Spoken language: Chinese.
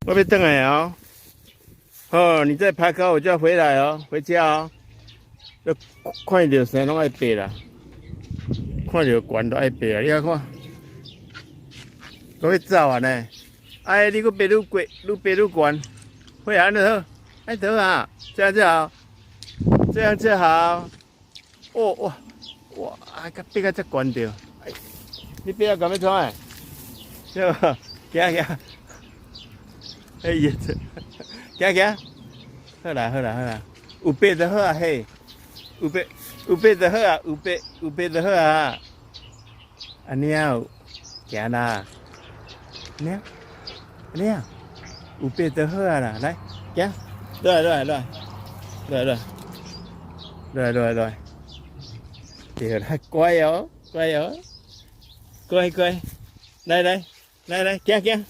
我要回来哦。哦，你再爬高我就要回来哦，回家哦。要看到山拢爱爬啦，看到悬都爱爬啦。你看看，我要走啊呢。哎，你个爬愈过，愈爬愈悬，会安就好，安得啊，这样就好，这样就好。哦哇哇，啊个爬到这悬着，哎，你爬到咁要创诶？对吧？行行，哎呀，行行，好啦好啦好啦，有爬就好啊嘿，有爬就好啊，有爬就好啊。安尼啊，行啦，安尼啊，安尼啊，有爬就好啊啦，来，行，来，对啦，乖哦，乖哦，乖，来，行。